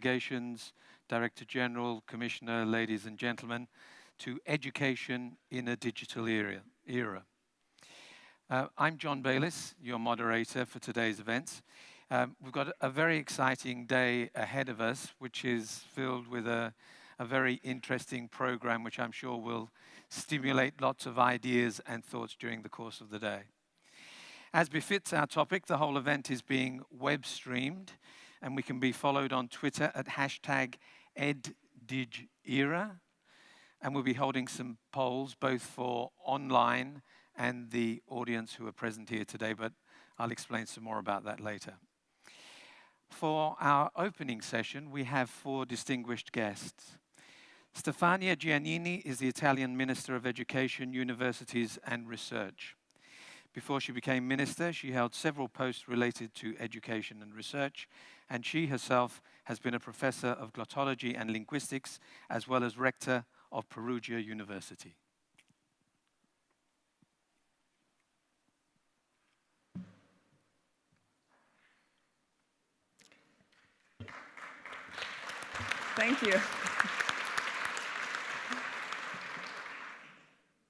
Investigations, Director General, Commissioner, ladies and gentlemen, to Education in a Digital Era. I'm John Bayliss, your moderator for today's events. We've got a very exciting day ahead of us, which is filled with a very interesting program, which I'm sure will stimulate lots of ideas and thoughts during the course of the day. As befits our topic, the whole event is being web streamed, and we can be followed on Twitter at #EdDigEra. And we'll be holding some polls both for online and the audience who are present here today, but I'll explain some more about that later. For our opening session, we have 4 distinguished guests. Stefania Giannini is the Italian Minister of Education, Universities and Research. Before she became minister, she held several posts related to education and research, and she herself has been a professor of glottology and linguistics, as well as rector of Perugia University. Thank you.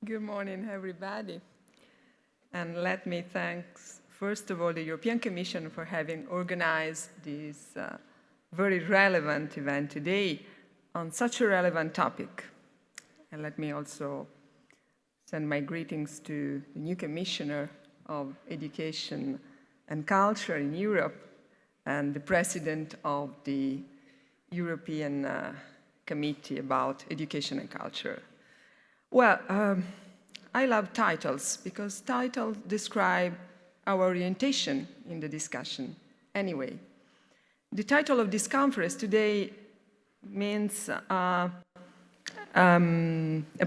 Good morning, everybody. And let me thank, first of all, the European Commission for having organized this very relevant event today on such a relevant topic. And let me also send my greetings to the new Commissioner of Education and Culture in Europe and the President of the European Committee about Education and Culture. Well, I love titles because titles describe our orientation in the discussion. Anyway, the title of this conference today means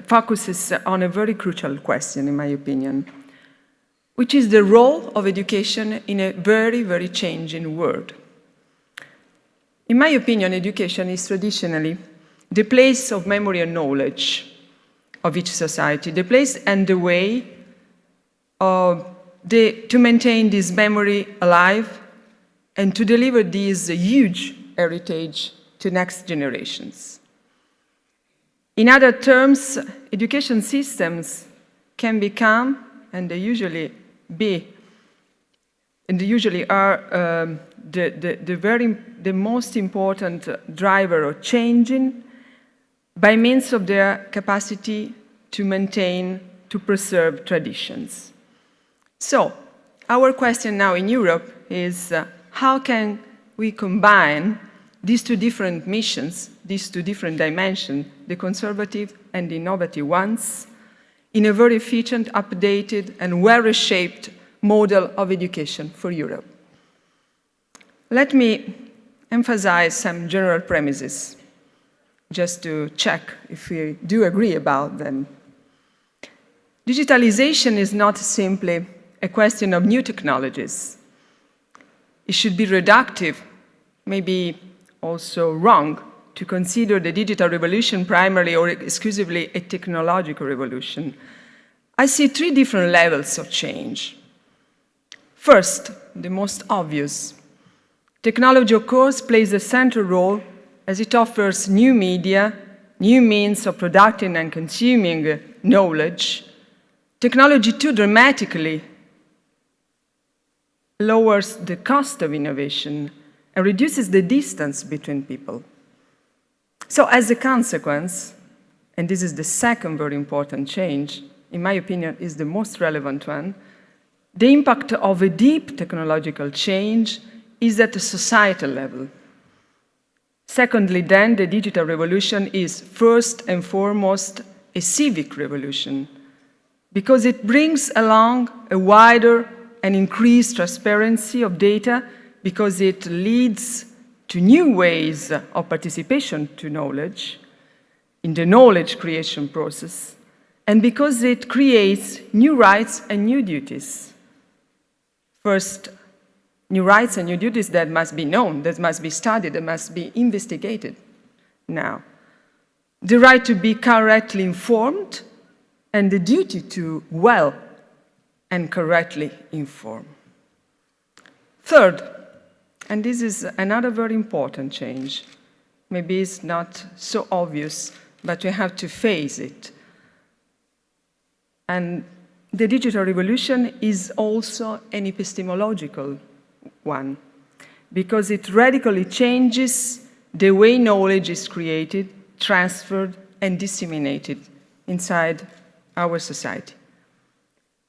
focuses on a very crucial question, in my opinion, which is the role of education in a very, very changing world. In my opinion, education is traditionally the place of memory and knowledge of each society, the place and the way to maintain this memory alive and to deliver this huge heritage to next generations. In other terms, education systems can become, and they usually are, the most important driver of changing by means of their capacity to maintain, to preserve traditions. So, our question now in Europe is how can we combine these 2 different missions, these 2 different dimensions, the conservative and the innovative ones, in a very efficient, updated, and well-reshaped model of education for Europe. Let me emphasize some general premises, just to check if we do agree about them. Digitalization is not simply a question of new technologies. It should be reductive, maybe also wrong, to consider the digital revolution primarily or exclusively a technological revolution. I see 3 different levels of change. First, the most obvious. Technology, of course, plays a central role as it offers new media, new means of producing and consuming knowledge. Technology, too, dramatically lowers the cost of innovation and reduces the distance between people. So as a consequence, and this is the second very important change, in my opinion, is the most relevant one, the impact of a deep technological change is at a societal level. Secondly, then, the digital revolution is first and foremost a civic revolution because it brings along a wider and increased transparency of data because it leads to new ways of participation to knowledge, in the knowledge creation process, and because it creates new rights and new duties. First, new rights and new duties that must be known, that must be studied, that must be investigated now. The right to be correctly informed and the duty to well and correctly inform. Third, and this is another very important change, maybe it's not so obvious, but we have to face it. And the digital revolution is also an epistemological one, because it radically changes the way knowledge is created, transferred, and disseminated inside our society.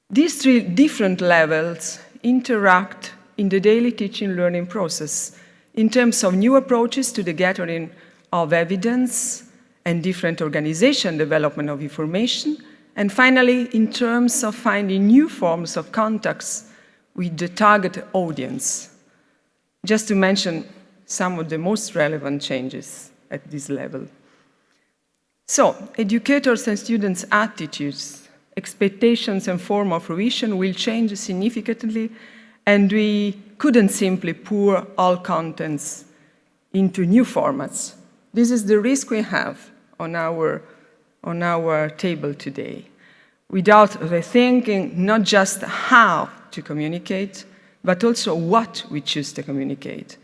These three different levels interact in the daily teaching learning process in terms of new approaches to the gathering of evidence and different organization development of information, and finally, in terms of finding new forms of contacts with the target audience. Just to mention some of the most relevant changes at this level. So, educators' and students' attitudes, expectations, and form of fruition will change significantly, and we couldn't simply pour all contents into new formats. This is the risk we have on our table today, without rethinking not just how to communicate, but also what we choose to communicate.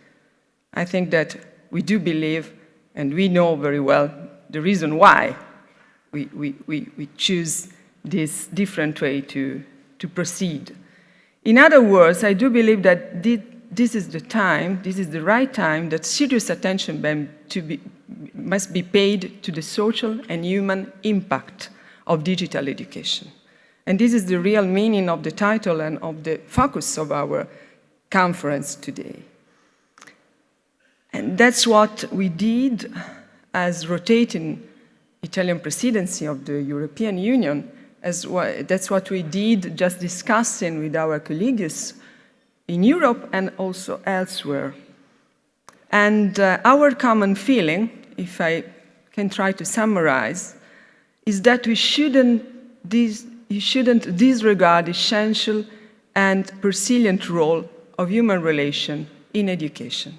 I think that we do believe, and we know very well, the reason why we choose this different way to proceed. In other words, I do believe that this is the time, this is the right time, that serious attention must be paid to the social and human impact of digital education. And this is the real meaning of the title and of the focus of our conference today. And that's what we did as rotating Italian presidency of the European Union. That's what we did just discussing with our colleagues in Europe and also elsewhere. And our common feeling, if I can try to summarize, is that you shouldn't disregard the essential and resilient role of human relation in education.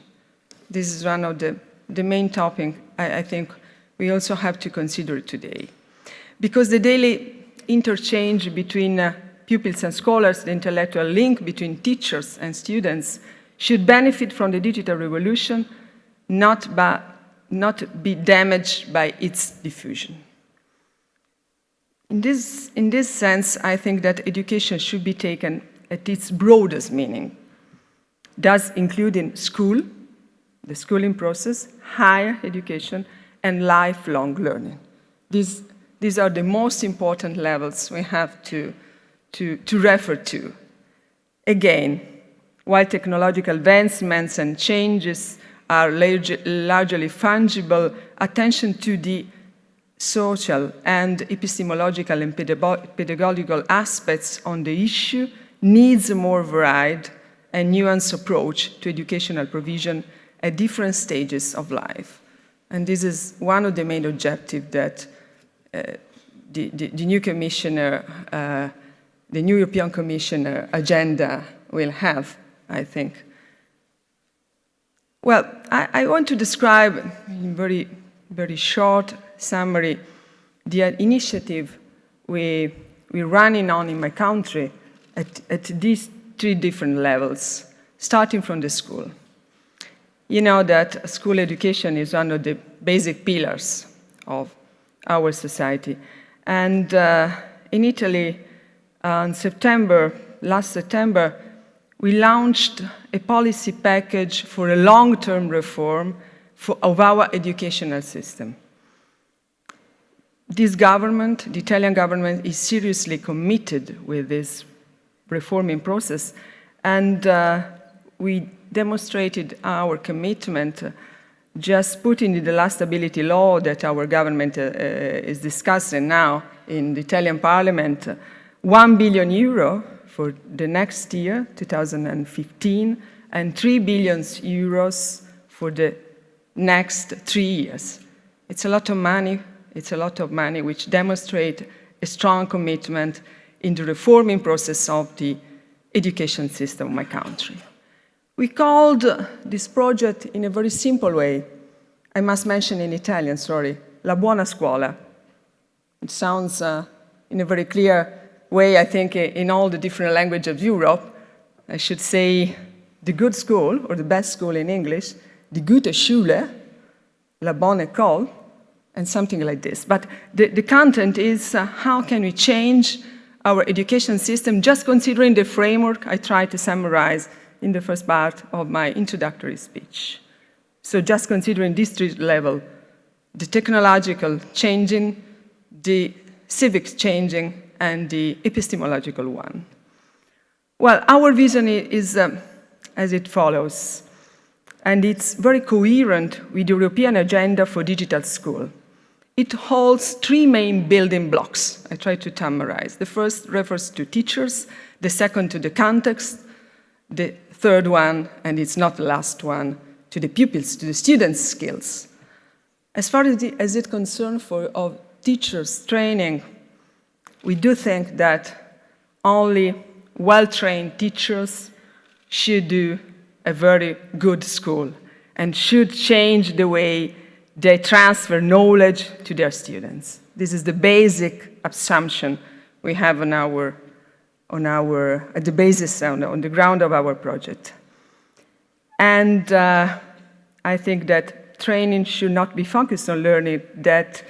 This is one of the main topics I think we also have to consider today. Because the daily interchange between pupils and scholars, the intellectual link between teachers and students, should benefit from the digital revolution, not be damaged by its diffusion. In this sense, I think that education should be taken at its broadest meaning, thus including school, the schooling process, higher education, and lifelong learning. These are the most important levels we have to refer to. Again, while technological advancements and changes are largely fungible, attention to the social and epistemological and pedagogical aspects on the issue needs a more varied and nuanced approach to educational provision at different stages of life. And this is one of the main objectives that the new commissioner, the new European Commissioner agenda will have, I think. Well, I want to describe in very, very short summary the initiative we're running on in my country at these three different levels, starting from the school. You know that school education is one of the basic pillars of our society. And in Italy, last September, we launched a policy package for a long-term reform of our educational system. This government, the Italian government, is seriously committed with this reforming process, and we demonstrated our commitment just putting in the last stability law that our government is discussing now in the Italian parliament, 1 billion euro for the next year, 2015, and 3 billion euros for the next 3 years. It's a lot of money. It's a lot of money which demonstrates a strong commitment in the reforming process of the education system of my country. We called this project in a very simple way. I must mention in Italian, sorry, La Buona Scuola. It sounds in a very clear way, I think, in all the different languages of Europe. I should say the good school, or the best school in English, die gute Schule, La Bonne École, and something like this. But the content is how can we change our education system, just considering the framework I tried to summarize in the first part of my introductory speech. So just considering this three level, the technological changing, the civics changing, and the epistemological one. Well, our vision is as it follows, and it's very coherent with the European Agenda for Digital School. It holds three main building blocks. I try to summarize. The first refers to teachers, the second to the context, the third one, and it's not the last one, to the pupils, to the students' skills. As far as it concerns of teachers' training, we do think that only well-trained teachers should do a very good school and should change the way they transfer knowledge to their students. This is the basic assumption we have on the basis, on the ground of our project. And I think that training should not be focused on learning that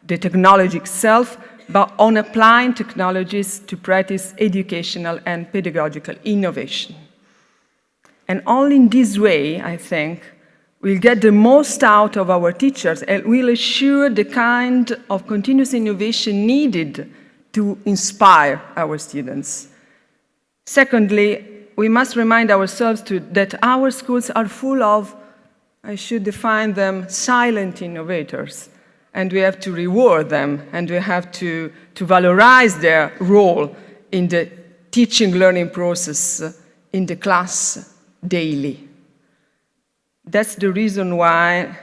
the technology itself, but on applying technologies to practice educational and pedagogical innovation. And only in this way, I think, we'll get the most out of our teachers and we'll assure the kind of continuous innovation needed to inspire our students. Secondly, we must remind ourselves that our schools are full of, I should define them, silent innovators. And we have to reward them, and we have to valorize their role in the teaching-learning process in the class daily. That's the reason why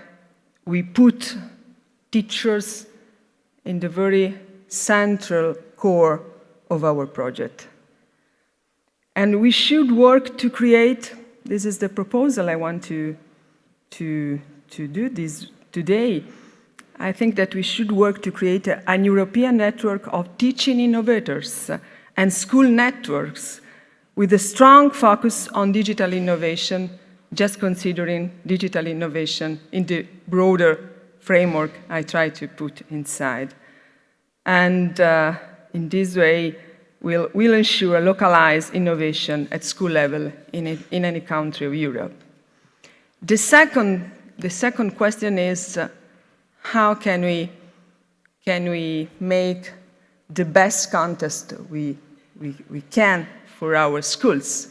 we put teachers in the very central core of our project. And we should work to create, this is the proposal I want to do this today, I think that we should work to create a European network of teaching innovators and school networks with a strong focus on digital innovation, just considering digital innovation in the broader framework I try to put inside. And in this way, we'll ensure localized innovation at school level in any country of Europe. The second question is, how can we make the best context we can for our schools?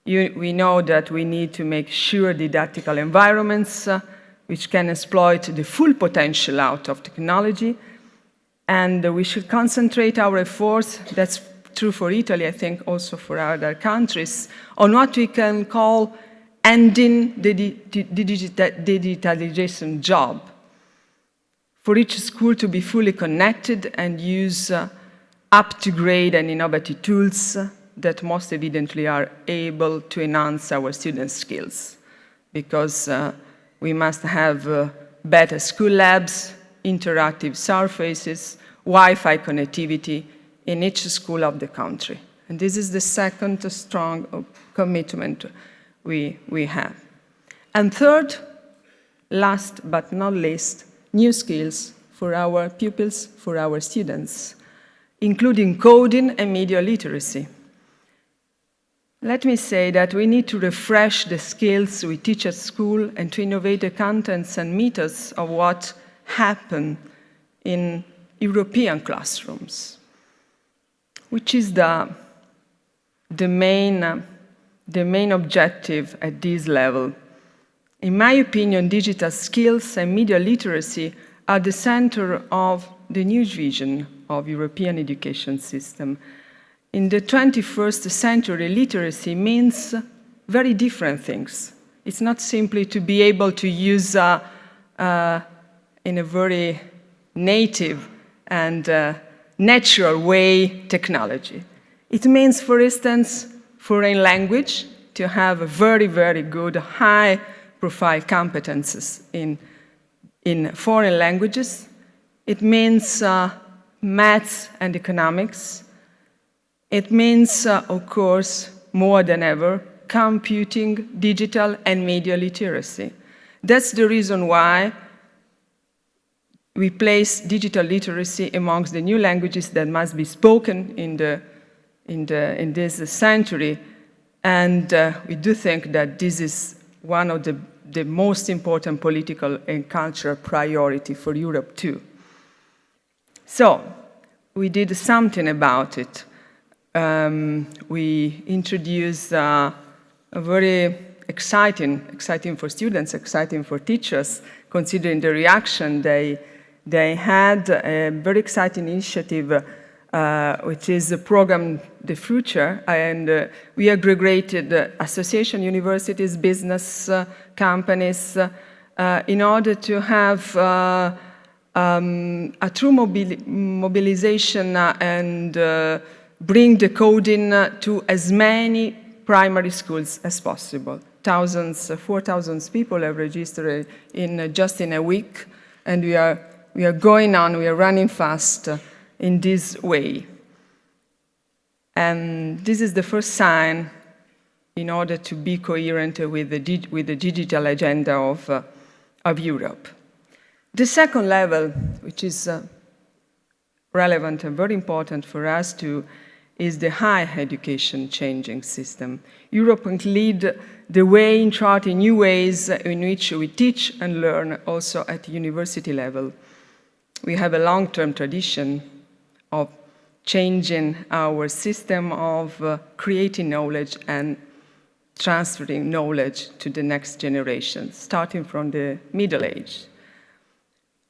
We know that we need to make sure didactical environments which can exploit the full potential out of technology, and we should concentrate our efforts, that's true for Italy, I think also for other countries, on what we can call ending the digitalization job. For each school to be fully connected and use up-to-grade and innovative tools that most evidently are able to enhance our students' skills. Because we must have better school labs, interactive surfaces, Wi-Fi connectivity in each school of the country. And this is the second strong commitment we have. And third, last but not least, new skills for our pupils, for our students, including coding and media literacy. Let me say that we need to refresh the skills we teach at school and to innovate the contents and methods of what happened in European classrooms, which is the main objective at this level. In my opinion, digital skills and media literacy are the center of the new vision of European education system. In the 21st century, literacy means very different things. It's not simply to be able to use in a very native and natural way technology. It means, for instance, foreign language, to have a very, very good, high-profile competences in foreign languages. It means maths and economics. It means, of course, more than ever, computing, digital, and media literacy. That's the reason why we place digital literacy amongst the new languages that must be spoken in this century. And we do think that this is one of the most important political and cultural priority for Europe too. So we did something about it. We introduced a very exciting for students, exciting for teachers, considering the reaction they had, a very exciting initiative, which is the program The Future, and we aggregated association, universities, business, companies, in order to have a true mobilization and bring the coding to as many primary schools as possible. 4,000 people have registered just in a week, and we are going on, we are running fast in this way. And this is the first sign in order to be coherent with the digital agenda of Europe. The second level, which is relevant and very important for us too, is the higher education changing system. Europe can lead the way in charting new ways in which we teach and learn also at the university level. We have a long-term tradition of changing our system of creating knowledge and transferring knowledge to the next generation, starting from the Middle Age.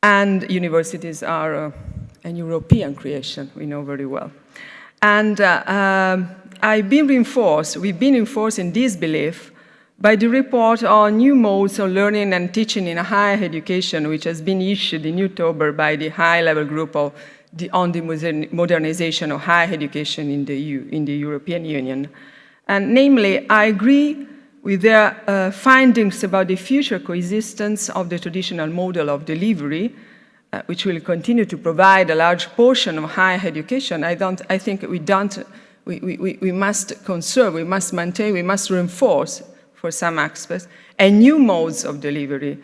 And universities are an European creation, we know very well. And we've been reinforced in this belief by the report on new modes of learning and teaching in higher education, which has been issued in October by the high-level group on the modernization of higher education in the European Union. And namely, I agree with their findings about the future coexistence of the traditional model of delivery, which will continue to provide a large portion of higher education. I think we must conserve, we must maintain, we must reinforce for some aspects, and new modes of delivery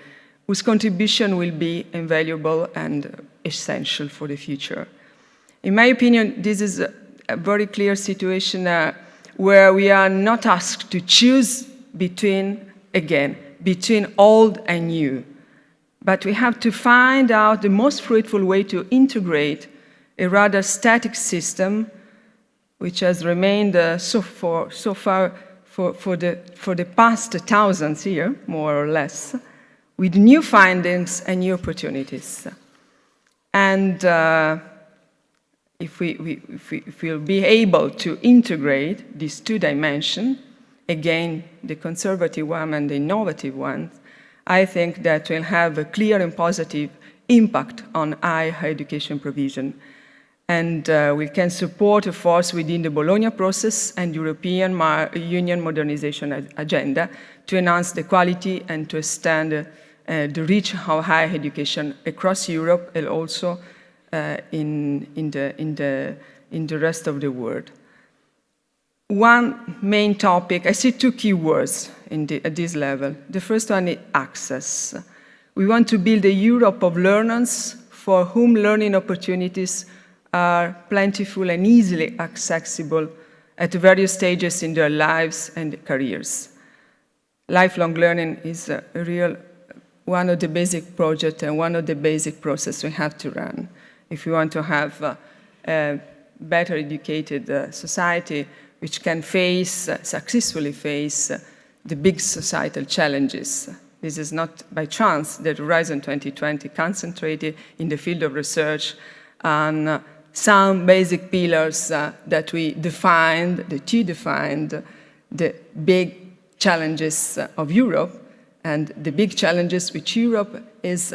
whose contribution will be invaluable and essential for the future. In my opinion, this is a very clear situation where we are not asked to choose between old and new. But we have to find out the most fruitful way to integrate a rather static system, which has remained so far for the past thousands years, more or less, with new findings and new opportunities. And if we'll be able to integrate these two dimensions, again, the conservative one and the innovative one, I think that will have a clear and positive impact on higher education provision. And we can support a force within the Bologna process and European Union modernization agenda to enhance the quality and to extend the reach of higher education across Europe and also in the rest of the world. One main topic, I see two key words at this level. The first one is access. We want to build a Europe of learners for whom learning opportunities are plentiful and easily accessible at various stages in their lives and careers. Lifelong learning is one of the basic projects and one of the basic processes we have to run if we want to have a better educated society which can successfully face the big societal challenges. This is not by chance that Horizon 2020 concentrated in the field of research on some basic pillars that we defined, that you defined, the big challenges of Europe and the big challenges which Europe is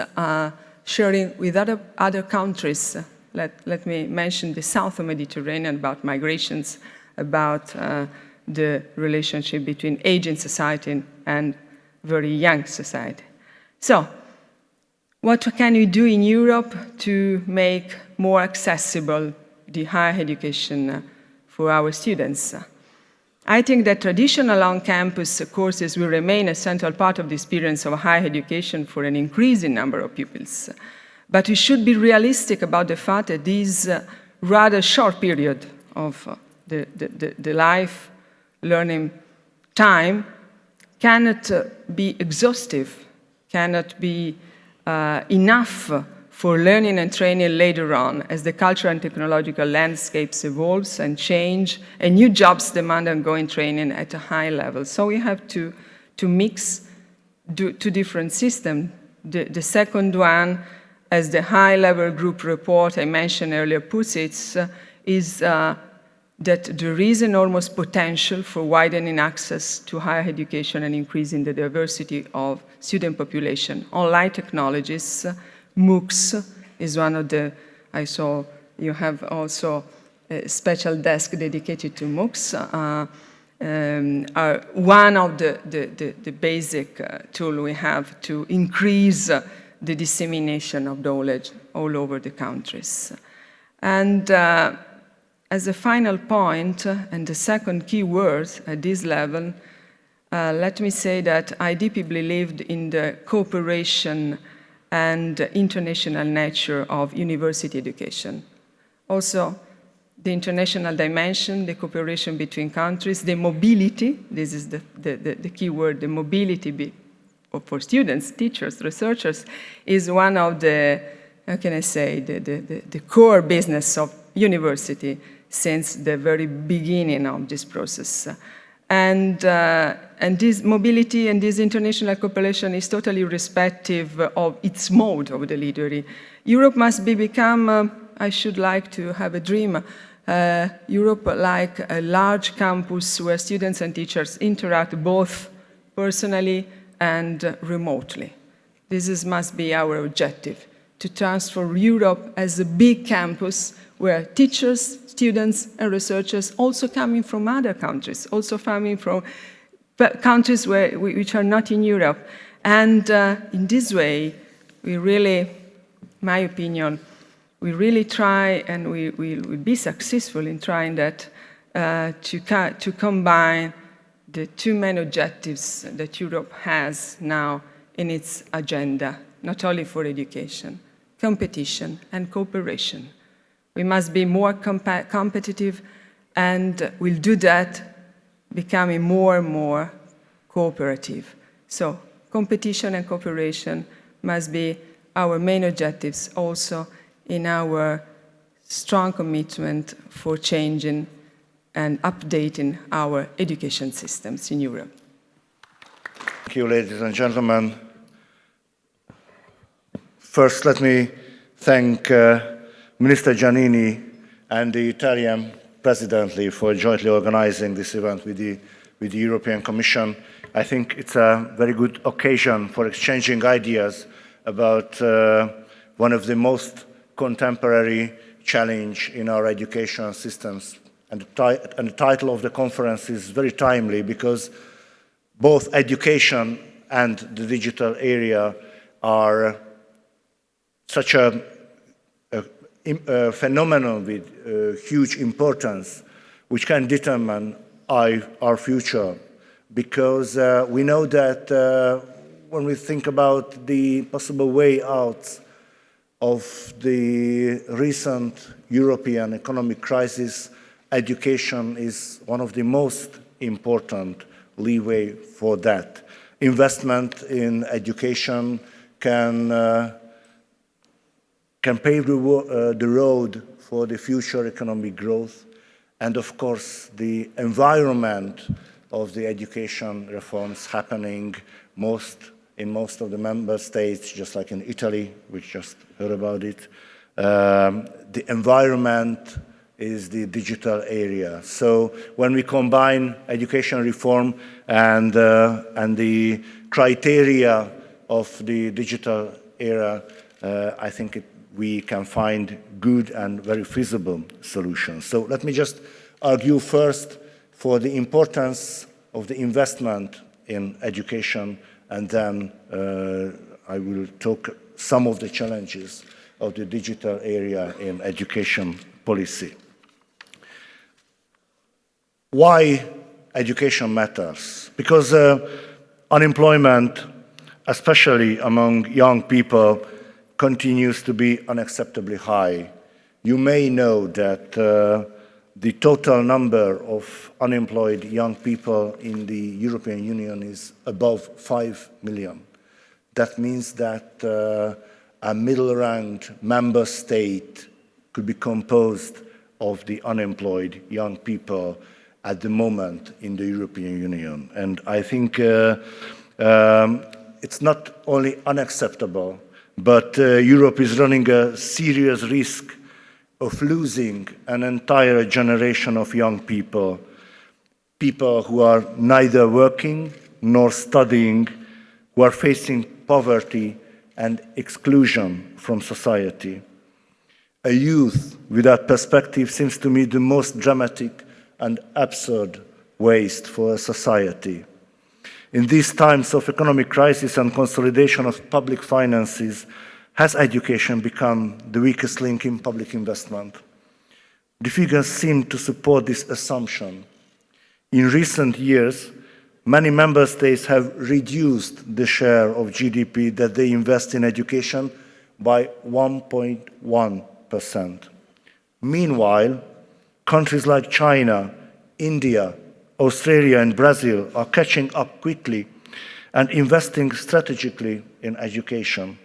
sharing with other countries. Let me mention the South Mediterranean about migrations, about the relationship between aging society and very young society. So, what can we do in Europe to make more accessible the higher education for our students? I think that traditional on-campus courses will remain a central part of the experience of higher education for an increasing number of pupils. But we should be realistic about the fact that this rather short period of the life learning time cannot be exhaustive, cannot be enough for learning and training later on as the cultural and technological landscapes evolves and change, and new jobs demand ongoing training at a high level. So we have to mix two different systems. The second one, as the high-level group report I mentioned earlier puts it, is that there is enormous potential for widening access to higher education and increasing the diversity of student population. Online technologies, MOOCs is one of the, I saw you have also a special desk dedicated to MOOCs, are one of the basic tools we have to increase the dissemination of knowledge all over the countries. And as a final point, and the second key word at this level, let me say that I deeply believed in the cooperation and international nature of university education. Also, the international dimension, the cooperation between countries, the mobility, this is the key word, the mobility for students, teachers, researchers, is one of the, how can I say, the core business of university since the very beginning of this process. And this mobility and this international cooperation is totally irrespective of its mode of delivery. Europe must become, I should like to have a dream, Europe like a large campus where students and teachers interact both personally and remotely. This must be our objective, to transform Europe as a big campus where teachers, students, and researchers also coming from other countries, also coming from countries which are not in Europe. And in this way, we really, my opinion, we really try and we will be successful in trying that to combine the two main objectives that Europe has now in its agenda, not only for education, competition and cooperation. We must be more competitive, and we'll do that becoming more and more cooperative. So competition and cooperation must be our main objectives also in our strong commitment for changing and updating our education systems in Europe. Thank you, ladies and gentlemen. First, let me thank Minister Giannini and the Italian Presidency for jointly organizing this event with the European Commission. I think it's a very good occasion for exchanging ideas about one of the most contemporary challenge in our education systems. And the title of the conference is very timely because both education and the digital area are such a phenomenon with huge importance, which can determine our future. Because we know that when we think about the possible way out of the recent European economic crisis, education is one of the most important leeway for that. Investment in education can pave the road for the future economic growth, and of course the environment of the education reforms happening in most of the member states, just like in Italy, we just heard about it. The environment is the digital area. So when we combine education reform and the criteria of the digital era, I think we can find good and very feasible solutions. So let me just argue first for the importance of the investment in education, and then I will talk some of the challenges of the digital area in education policy. Why education matters? Because unemployment, especially among young people, continues to be unacceptably high. You may know that the total number of unemployed young people in the European Union is above 5 million. That means that a middle-ranked member state could be composed of the unemployed young people at the moment in the European Union. And I think it's not only unacceptable, but Europe is running a serious risk of losing an entire generation of young people, people who are neither working nor studying, who are facing poverty and exclusion from society. A youth without perspective seems to me the most dramatic and absurd waste for a society. In these times of economic crisis and consolidation of public finances, has education become the weakest link in public investment? The figures seem to support this assumption. In recent years, many member states have reduced the share of GDP that they invest in education by 1.1%. Meanwhile, countries like China, India, Australia, and Brazil are catching up quickly and investing strategically in education.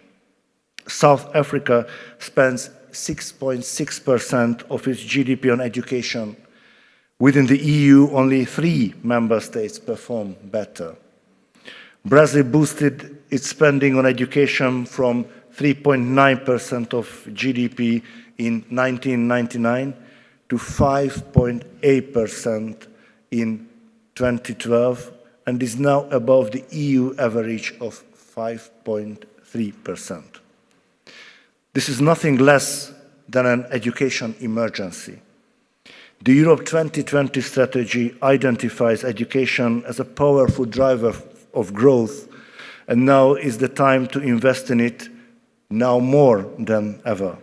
South Africa spends 6.6% of its GDP on education. Within the EU, only 3 member states perform better. Brazil boosted its spending on education from 3.9% of GDP in 1999 to 5.8% in 2012, and is now above the EU average of 5.3%. This is nothing less than an education emergency. The Europe 2020 strategy identifies education as a powerful driver of growth, and now is the time to invest in it, now more than ever.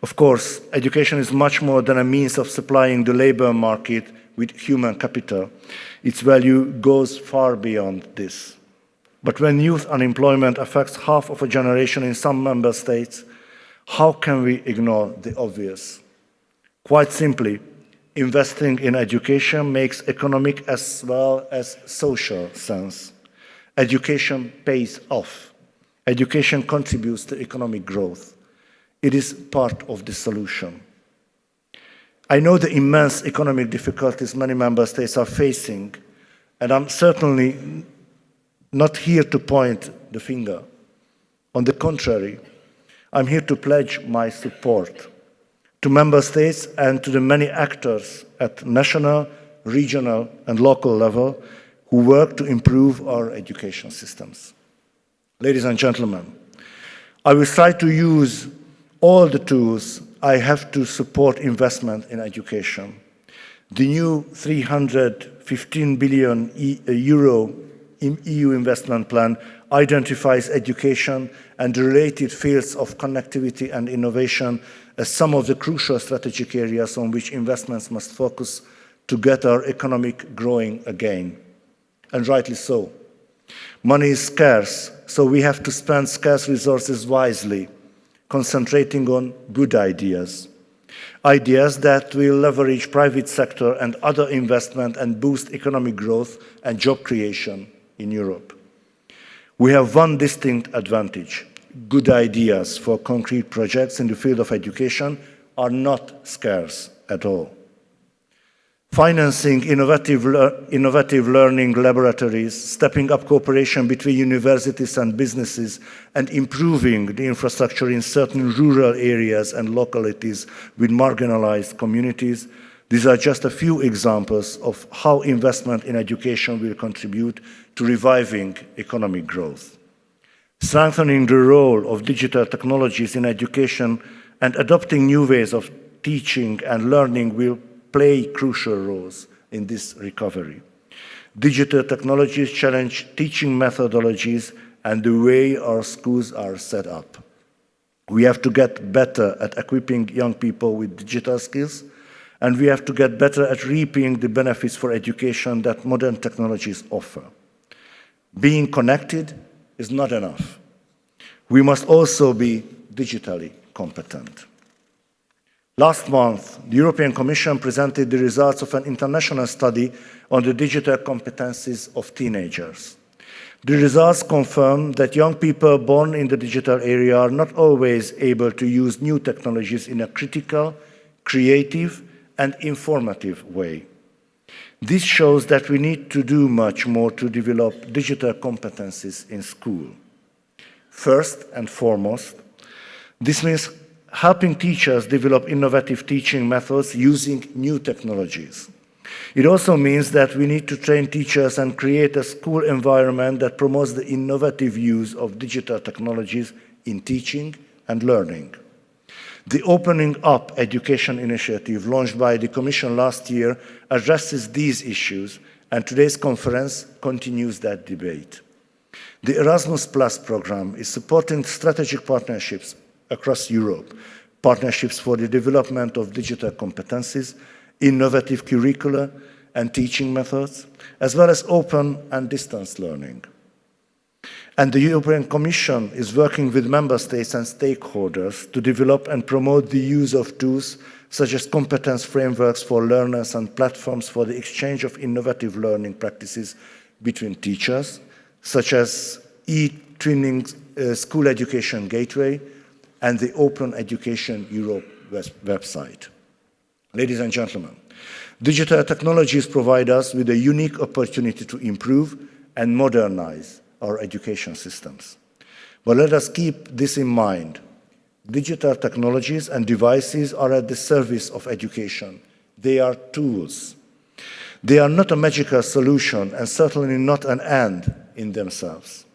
Of course, education is much more than a means of supplying the labor market with human capital. Its value goes far beyond this. But when youth unemployment affects half of a generation in some member states, how can we ignore the obvious? Quite simply, investing in education makes economic as well as social sense. Education pays off. Education contributes to economic growth. It is part of the solution. I know the immense economic difficulties many member states are facing, and I'm certainly not here to point the finger. On the contrary, I'm here to pledge my support to member states and to the many actors at national, regional, and local level who work to improve our education systems. Ladies and gentlemen, I will try to use all the tools I have to support investment in education. The new 315 billion euro EU investment plan identifies education and the related fields of connectivity and innovation as some of the crucial strategic areas on which investments must focus to get our economic growing again. And rightly so. Money is scarce, so we have to spend scarce resources wisely, concentrating on good ideas. Ideas that will leverage private sector and other investment and boost economic growth and job creation in Europe. We have one distinct advantage. Good ideas for concrete projects in the field of education are not scarce at all. Financing innovative learning laboratories, stepping up cooperation between universities and businesses, and improving the infrastructure in certain rural areas and localities with marginalized communities, these are just a few examples of how investment in education will contribute to reviving economic growth. Strengthening the role of digital technologies in education and adopting new ways of teaching and learning will play crucial roles in this recovery. Digital technologies challenge teaching methodologies and the way our schools are set up. We have to get better at equipping young people with digital skills, and we have to get better at reaping the benefits for education that modern technologies offer. Being connected is not enough. we must also be digitally competent. Last month, the European Commission presented the results of an international study on the digital competencies of teenagers. The results confirm that young people born in the digital area are not always able to use new technologies in a critical, creative, and informative way. This shows that we need to do much more to develop digital competencies in school. First and foremost, this means helping teachers develop innovative teaching methods using new technologies. It also means that we need to train teachers and create a school environment that promotes the innovative use of digital technologies in teaching and learning. The Opening Up Education initiative launched by the Commission last year addresses these issues, and today's conference continues that debate. The Erasmus Plus program is supporting strategic partnerships across Europe, partnerships for the development of digital competencies, innovative curricula and teaching methods, as well as open and distance learning. And the European Commission is working with member states and stakeholders to develop and promote the use of tools such as competence frameworks for learners and platforms for the exchange of innovative learning practices between teachers, such as e-twinning School Education Gateway and the Open Education Europe website. Ladies and gentlemen, digital technologies provide us with a unique opportunity to improve and modernize our education systems. But let us keep this in mind. Digital technologies and devices are at the service of education. They are tools. They are not a magical solution and certainly not an end in themselves.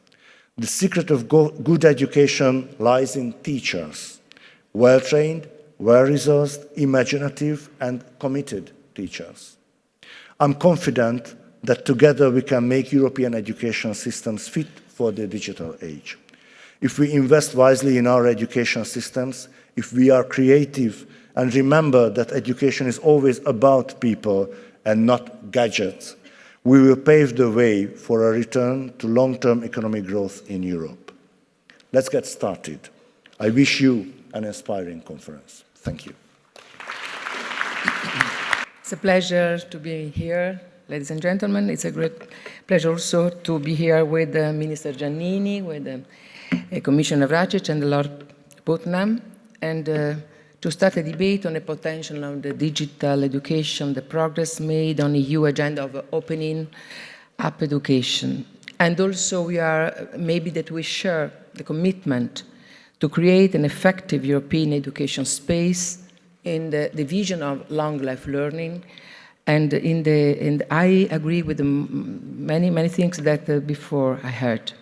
The secret of good education lies in teachers, well-trained, well-resourced, imaginative, and committed teachers. I'm confident that together we can make European education systems fit for the digital age. If we invest wisely in our education systems, if we are creative and remember that education is always about people and not gadgets, we will pave the way for a return to long-term economic growth in Europe. Let's get started. I wish you an inspiring conference. Thank you. It's a pleasure to be here, ladies and gentlemen. It's a great pleasure also to be here with Minister Giannini, with Commissioner Navracsics and Lord Puttnam, and to start a debate on the potential of the digital education, the progress made on the EU agenda of opening up education. And also maybe that we share the commitment to create an effective European education space in the vision of long life learning. And I agree with many things that before I heard.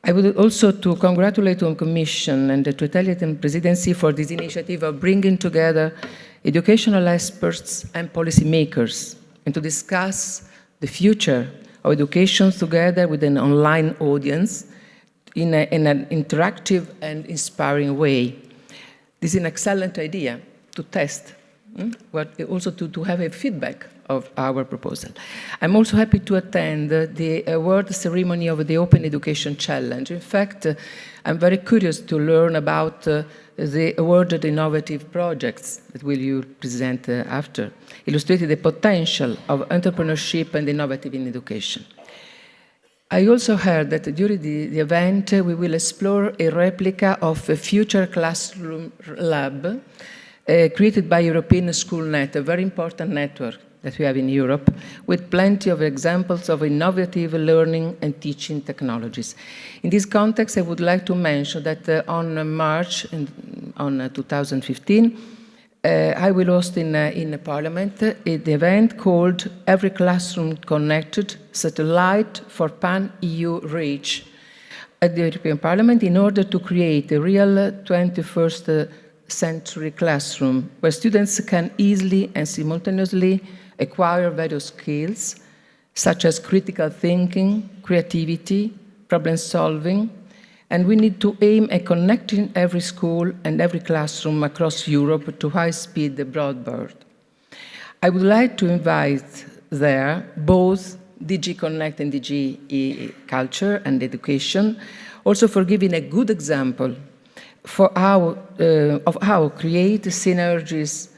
I would also to congratulate the Commission and the Italian Presidency for this initiative of bringing together educational experts and policymakers and to discuss the future of education together with an online audience in an interactive and inspiring way. This is an excellent idea to test, but also to have a feedback of our proposal. I'm also happy to attend the award ceremony of the Open Education Challenge. In fact, I'm very curious to learn about the awarded innovative projects that will you present after, illustrating the potential of entrepreneurship and innovative in education. I also heard that during the event, we will explore a replica of a future classroom lab created by European SchoolNet, a very important network that we have in Europe, with plenty of examples of innovative learning and teaching technologies. In this context, I would like to mention that on March 2015, I will host in Parliament the event called Every Classroom Connected, Satellite for Pan-EU Reach at the European Parliament in order to create a real 21st century classroom where students can easily and simultaneously acquire various skills such as critical thinking, creativity, problem solving, and we need to aim at connecting every school and every classroom across Europe to high-speed broadband. I would like to invite there both DG Connect and DG Culture and Education, also for giving a good example of how create synergies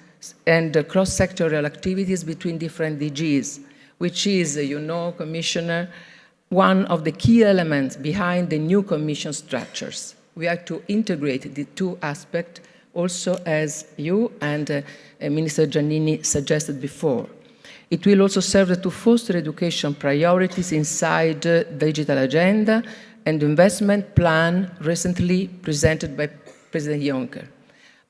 and cross-sectorial activities between different DGs, which is, you know, Commissioner, one of the key elements behind the new Commission structures. We have to integrate the two aspects also, as you and Minister Giannini suggested before. It will also serve to foster education priorities inside the digital agenda and investment plan recently presented by President Juncker.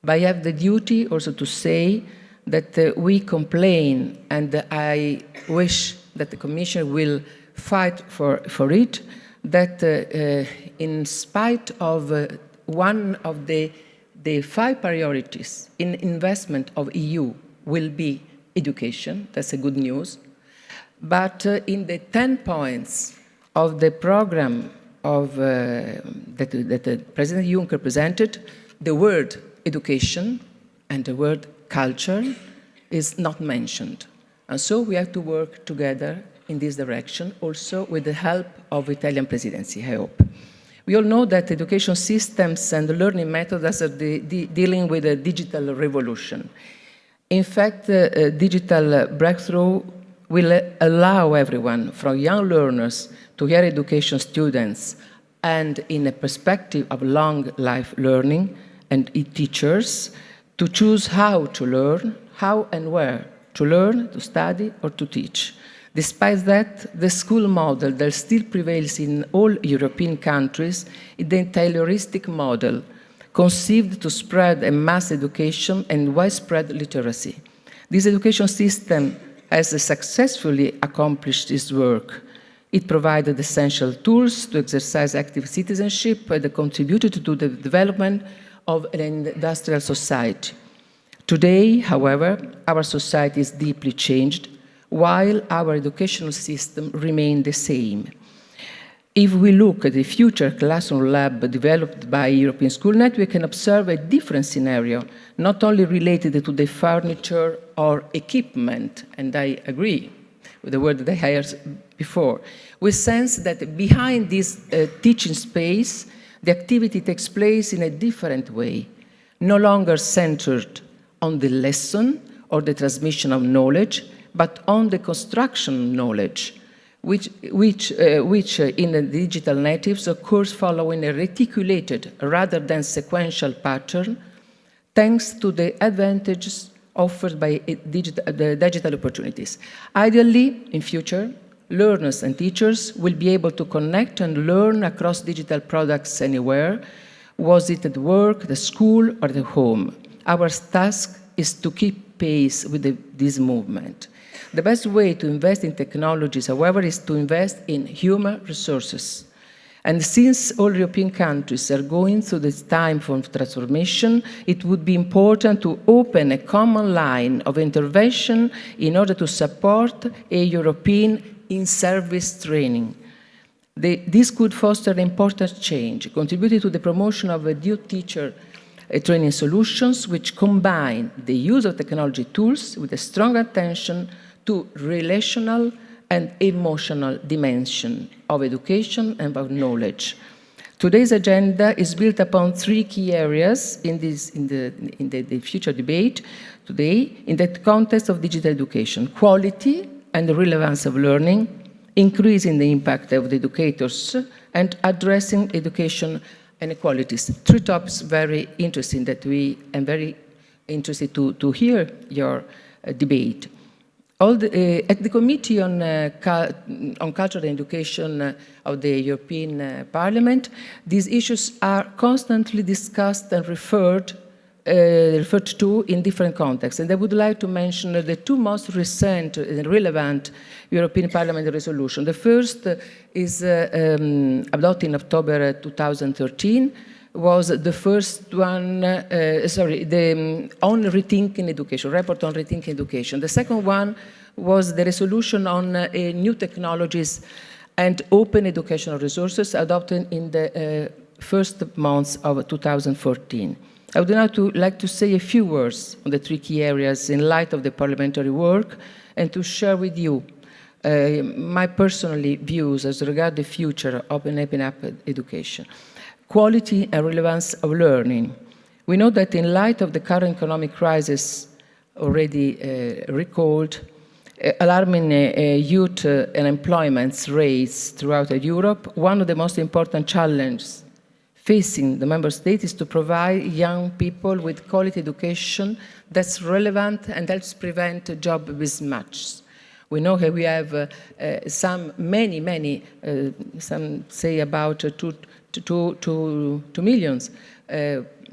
But I have the duty also to say that we complain, and I wish that the Commission will fight for it, that in spite of one of the 5 priorities in investment of EU will be education, that's a good news, but in the 10 points of the program of, that President Juncker presented, the word education and the word culture is not mentioned. And so we have to work together in this direction, also with the help of the Italian presidency, I hope. We all know that education systems and learning methods are dealing with a digital revolution. In fact, digital breakthrough will allow everyone, from young learners to higher education students, and in a perspective of long life learning, and teachers, to choose how to learn, how and where to learn, to study, or to teach. Despite that, the school model that still prevails in all European countries is the Tayloristic model, conceived to spread a mass education and widespread literacy. This education system has successfully accomplished its work. It provided essential tools to exercise active citizenship and contributed to the development of an industrial society. Today, however, our society is deeply changed, while our educational system remains the same. If we look at the future classroom lab developed by European Schoolnet, we can observe a different scenario, not only related to the furniture or equipment, and I agree with the word that I heard before. We sense that behind this teaching space, the activity takes place in a different way, no longer centered on the lesson or the transmission of knowledge, but on the construction of knowledge, which in the digital natives occurs following a reticulated rather than sequential pattern, thanks to the advantages offered by the digital opportunities. Ideally, in future, learners and teachers will be able to connect and learn across digital products anywhere, was it at work, the school, or the home. Our task is to keep pace with this movement. The best way to invest in technologies, however, is to invest in human resources. And since all European countries are going through this time of transformation, it would be important to open a common line of intervention in order to support a European in-service training. This could foster an important change, contributing to the promotion of new teacher training solutions which combine the use of technology tools with a strong attention to relational and emotional dimension of education and of knowledge. Today's agenda is built upon 3 key areas in the future debate today in the context of digital education: quality and the relevance of learning, increasing the impact of the educators, and addressing education inequalities. 3 topics very interesting that I'm very interested to hear your debate. At the Committee on Culture and Education of the European Parliament, these issues are constantly discussed and referred to in different contexts. And I would like to mention the 2 most recent and relevant European Parliament resolutions. The first is adopted in October 2013, was the first one, on rethinking education, report on rethinking education. The second one was the resolution on new technologies and open educational resources adopted in the first months of 2014. I would now like to say a few words on the 3 key areas in light of the parliamentary work and to share with you my personal views as regard the future of opening up education. Quality and relevance of learning. We know that in light of the current economic crisis already recalled, alarming youth unemployment rates throughout Europe, one of the most important challenges facing the member states is to provide young people with quality education that's relevant and helps prevent job mismatches. We know that we have many, some say about 2 million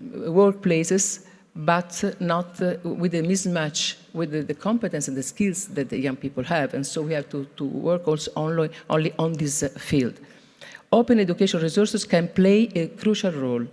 workplaces, but not with a mismatch with the competence and the skills that the young people have. And so we have to work also only on this field. Open education resources can play a crucial role.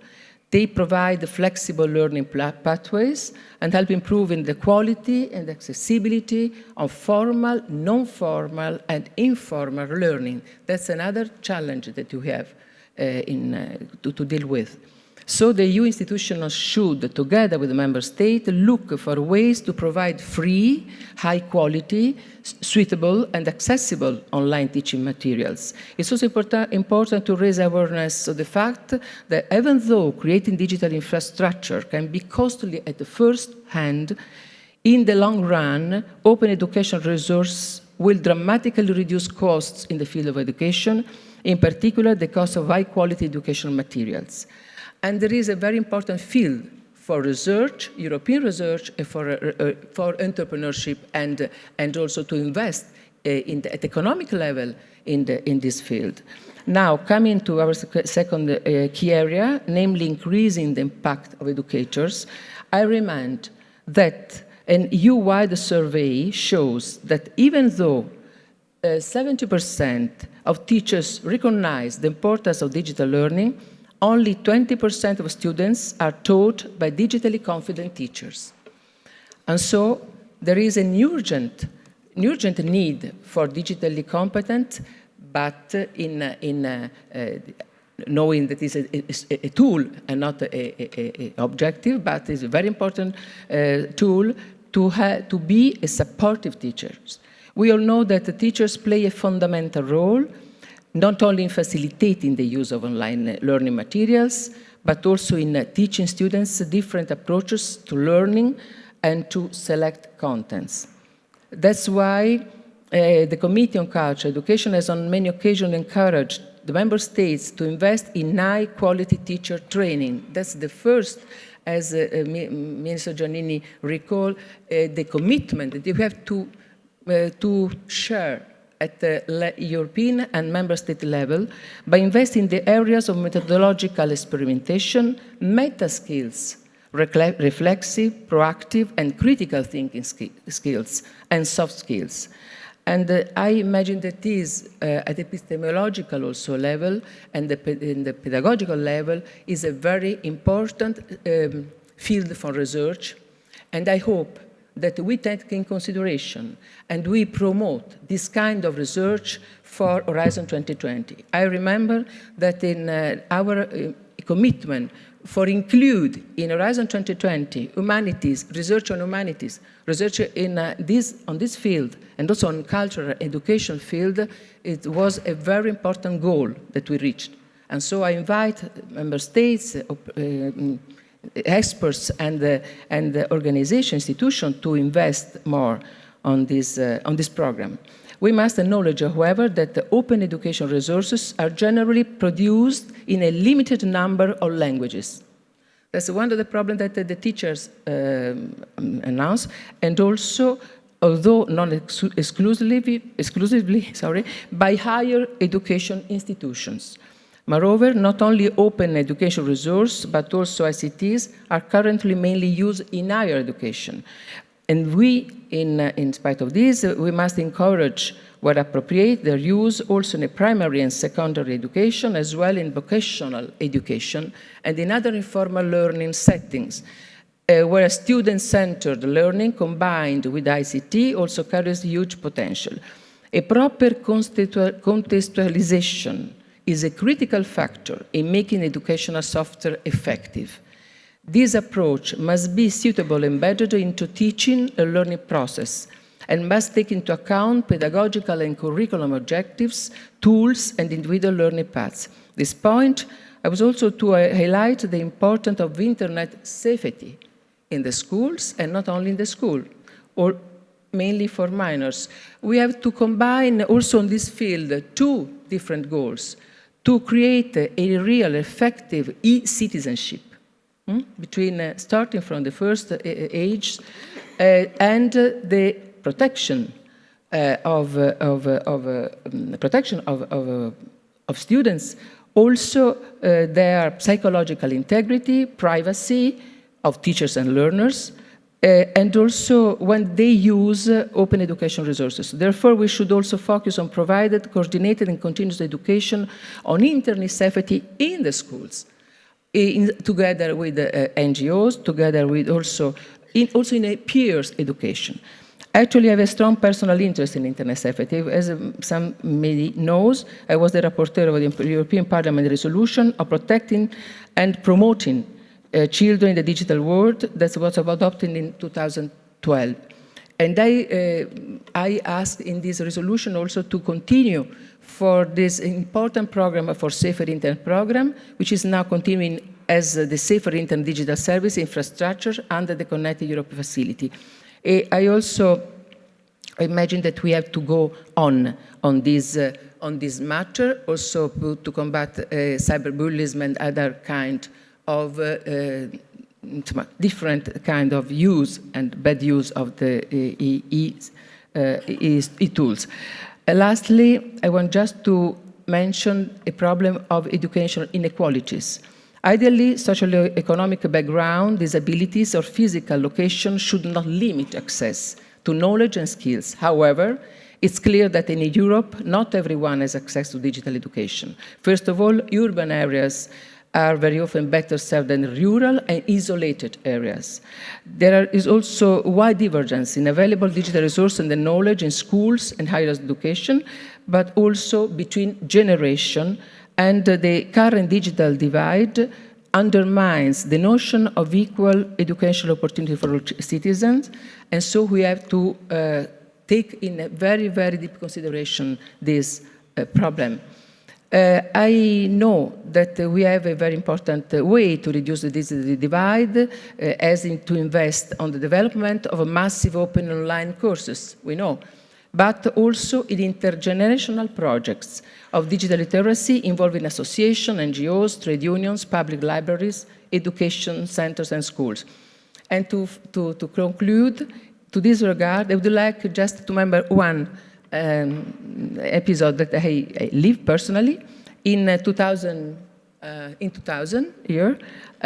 They provide flexible learning pathways and help improving the quality and accessibility of formal, non-formal, and informal learning. That's another challenge that you have to deal with. So the EU institutions should, together with the member state, look for ways to provide free, high quality, suitable and accessible online teaching materials. It's also important to raise awareness of the fact that even though creating digital infrastructure can be costly at the first hand, in the long run, open education resources will dramatically reduce costs in the field of education, in particular the cost of high quality educational materials. And there is a very important field for research, European research, and for entrepreneurship, and also to invest at economic level in this field. Now, coming to our second key area, namely increasing the impact of educators, I remind that an EU-wide survey shows that even though 70% of teachers recognize the importance of digital learning, only 20% of students are taught by digitally confident teachers. And so there is an urgent need for digitally competent, but in knowing that it's a tool and not an objective, but it's a very important tool to be a supportive teacher. We all know that the teachers play a fundamental role, not only in facilitating the use of online learning materials, but also in teaching students different approaches to learning and to select contents. That's why the Committee on Culture Education has on many occasions encouraged the member states to invest in high-quality teacher training. That's the first, as Minister Giannini recalled, the commitment that you have to share at the European and member state level by investing in the areas of methodological experimentation, meta skills, reflexive, proactive, and critical thinking skills, and soft skills. And I imagine that this, at the epistemological also level and in the pedagogical level, is a very important field for research. And I hope that we take in consideration and we promote this kind of research for Horizon 2020. I remember that in our commitment for include in Horizon 2020 humanities, research on humanities, research on this field, and also on cultural education field, it was a very important goal that we reached. And so I invite member states, experts and the organization, institution to invest more on this program. We must acknowledge, however, that the open education resources are generally produced in a limited number of languages. That's one of the problems that the teachers announce, and also, although not exclusively, by higher education institutions. Moreover, not only open education resources, but also ICTs are currently mainly used in higher education. And we, in spite of this, we must encourage, where appropriate, their use also in a primary and secondary education, as well in vocational education and in other informal learning settings, where student-centered learning combined with ICT also carries huge potential. A proper contextualization is a critical factor in making educational software effective. This approach must be suitably embedded into teaching and learning process, and must take into account pedagogical and curriculum objectives, tools, and individual learning paths. This point, I was also to highlight the importance of internet safety in the schools, and not only in the school, or mainly for minors. We have to combine also in this field two different goals to create a real effective e-citizenship between starting from the first age and the protection of students, also their psychological integrity, privacy of teachers and learners, and also when they use open education resources. Therefore, we should also focus on provided, coordinated, and continuous education on internet safety in the schools, together with NGOs, together with also in a peers education. Actually, I have a strong personal interest in internet safety. As some may know, I was the rapporteur of the European Parliament resolution of protecting and promoting children in the digital world that was adopted in 2012. And I asked in this resolution also to continue for this important program for Safer Internet program, which is now continuing as the Safer Internet Digital Service infrastructure under the Connected Europe facility. I also imagine that we have to go on this matter, also to combat cyberbullying and other kind of different kind of use and bad use of the e-tools. Lastly, I want just to mention a problem of educational inequalities. Ideally, socioeconomic background, disabilities, or physical location should not limit access to knowledge and skills. However, it's clear that in Europe, not everyone has access to digital education. First of all, urban areas are very often better served than rural and isolated areas. There is also wide divergence in available digital resources and the knowledge in schools and higher education, but also between generations. And the current digital divide undermines the notion of equal educational opportunity for all citizens, and so we have to take in a very, very deep consideration this problem. I know that we have a very important way to reduce the digital divide, as in to invest on the development of a massive open online courses, we know, but also in intergenerational projects of digital literacy involving associations, NGOs, trade unions, public libraries, education centers, and schools. And to conclude, to this regard, I would like just to remember one episode that I lived personally in 2000 year,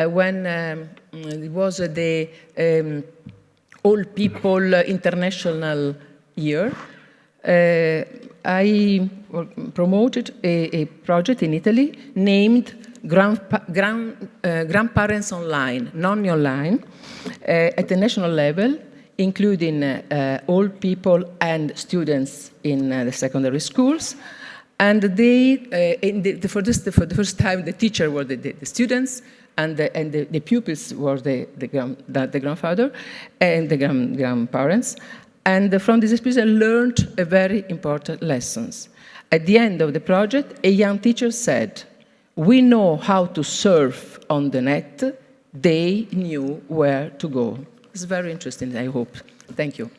when it was the All People International Year. I promoted a project in Italy named Grandparents Online, non-online, at the national level, including all people and students in the secondary schools. And they, for the first time, the teacher were the students, and the pupils were the grandfather and the grandparents. And from this experience, I learned a very important lessons. At the end of the project, a young teacher said, "We know how to surf on the net. They knew where to go." It's very interesting, I hope. Thank you.